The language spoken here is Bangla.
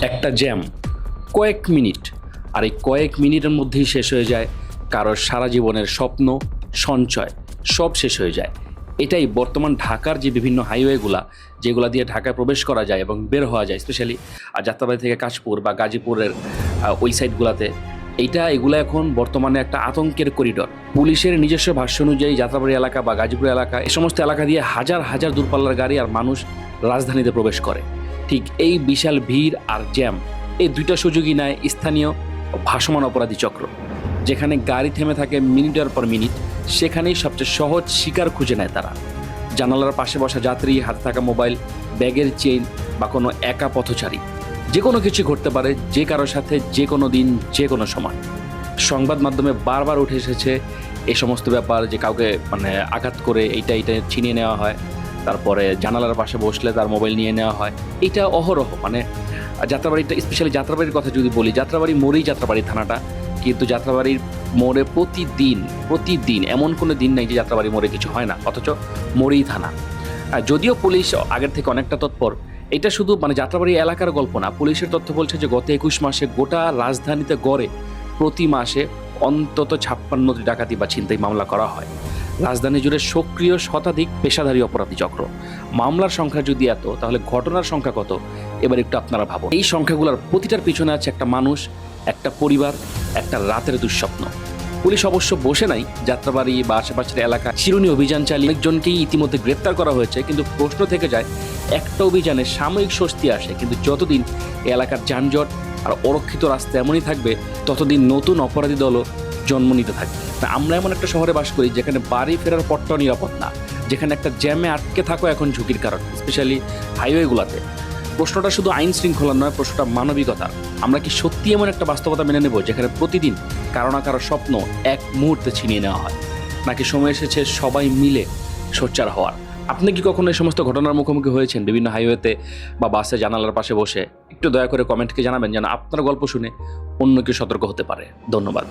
একটা জ্যাম কয়েক মিনিট, আর এই কয়েক মিনিটের মধ্যেই শেষ হয়ে যায় কারোর সারা জীবনের স্বপ্ন, সঞ্চয় সব শেষ হয়ে যায়। এটাই বর্তমান ঢাকার যে বিভিন্ন হাইওয়েগুলা, যেগুলা দিয়ে ঢাকায় প্রবেশ করা যায় এবং বের হওয়া যায়, স্পেশালি যাত্রাবাড়ি থেকে কাশপুর বা গাজীপুরের ওই সাইডগুলোতে, এগুলো এখন বর্তমানে একটা আতঙ্কের করিডর। পুলিশের নিজস্ব ভাষ্য অনুযায়ী যাত্রাবাড়ি এলাকা বা গাজীপুর এলাকা, এই সমস্ত এলাকা দিয়ে হাজার হাজার দূরপাল্লার গাড়ি আর মানুষ রাজধানীতে প্রবেশ করে। ঠিক এই বিশাল ভিড় আর জ্যাম, এই দুইটা সুযোগই নেয় স্থানীয় ভাসমান অপরাধী চক্র। যেখানে গাড়ি থেমে থাকে মিনিটের পর মিনিট, সেখানেই সবচেয়ে সহজ শিকার খুঁজে নেয় তারা। জানালার পাশে বসা যাত্রী, হাতে থাকা মোবাইল, ব্যাগের চেইন বা কোনো একা পথচারী, যে কোনো কিছু ঘটতে পারে যে কারোর সাথে, যে কোনো দিন, যে কোনো সময়। সংবাদ মাধ্যমে বারবার উঠে এসেছে এই সমস্ত ব্যাপার, যে কাউকে আঘাত করে এইটা ছিনিয়ে নেওয়া হয়, তারপরে জানালার পাশে বসলে তার মোবাইল নিয়ে নেওয়া হয়। এটা অহরহ, যাত্রাবাড়িটা, স্পেশালি যাত্রাবাড়ির কথা যদি বলি, যাত্রাবাড়ি মোড়েই যাত্রাবাড়ি থানাটা, কিন্তু যাত্রাবাড়ির মোড়ে প্রতিদিন এমন কোনো দিন নাই যে যাত্রাবাড়ি মোড়ে কিছু হয় না, অথচ মোড়েই থানা। যদিও পুলিশ আগের থেকে অনেকটা তৎপর, এটা শুধু যাত্রাবাড়ি এলাকার গল্প না। পুলিশের তথ্য বলছে যে গত 21 মাসে গোটা রাজধানীতে গড়ে প্রতি মাসে অন্তত 56টি ডাকাতি বা ছিনতাই মামলা করা হয়। রাজধানী জুড়ে সক্রিয় শতাধিক পেশাদারী অপরাধী চক্র। মামলার সংখ্যা যদি এত, তাহলে ঘটনার সংখ্যা কত এবার একটু আপনারা ভাবুন। এই সংখ্যাগুলোর প্রতিটার পিছনে আছে একটা মানুষ, একটা পরিবার, একটা রাতের দুঃস্বপ্ন। পুলিশ অবশ্য বসে নাই। যাত্রাবাড়ি বা আশেপাশের এলাকা চিরুনি অভিযান চালিয়ে অনেকজনকেই ইতিমধ্যে গ্রেপ্তার করা হয়েছে, কিন্তু প্রশ্ন থেকে যায়, একটা অভিযানে সাময়িক স্বস্তি আসে, কিন্তু যতদিন এলাকার যানজট আর অরক্ষিত রাস্তা এমনই থাকবে, ততদিন নতুন অপরাধী দলও জন্ম নিতে থাকবে। আমরা এমন একটা শহরে বাস করি যেখানে বাড়ি ফেরার পথটাও নিরাপদ না, যেখানে একটা জ্যামে আটকে থাকো এখন ঝুঁকির কারণ, স্পেশালি হাইওয়েগুলোতে। প্রশ্নটা শুধু আইন শৃঙ্খলা নয়, প্রশ্নটা মানবিকতা। আমরা কি সত্যি এমন একটা বাস্তবতা মেনে নেব যেখানে প্রতিদিন কারো না কারো স্বপ্ন এক মুহূর্তে ছিনিয়ে নেওয়া হয়? নাকি সময় এসেছে সবাই মিলে সোচ্চার হওয়ার? আপনি কি কখনো এই সমস্ত ঘটনার মুখোমুখি হয়েছেন বিভিন্ন হাইওয়েতে বা বাসে জানালার পাশে বসে? একটু দয়া করে কমেন্টকে জানাবেন, যেন আপনার গল্প শুনে অন্য কেউ সতর্ক হতে পারে। ধন্যবাদ।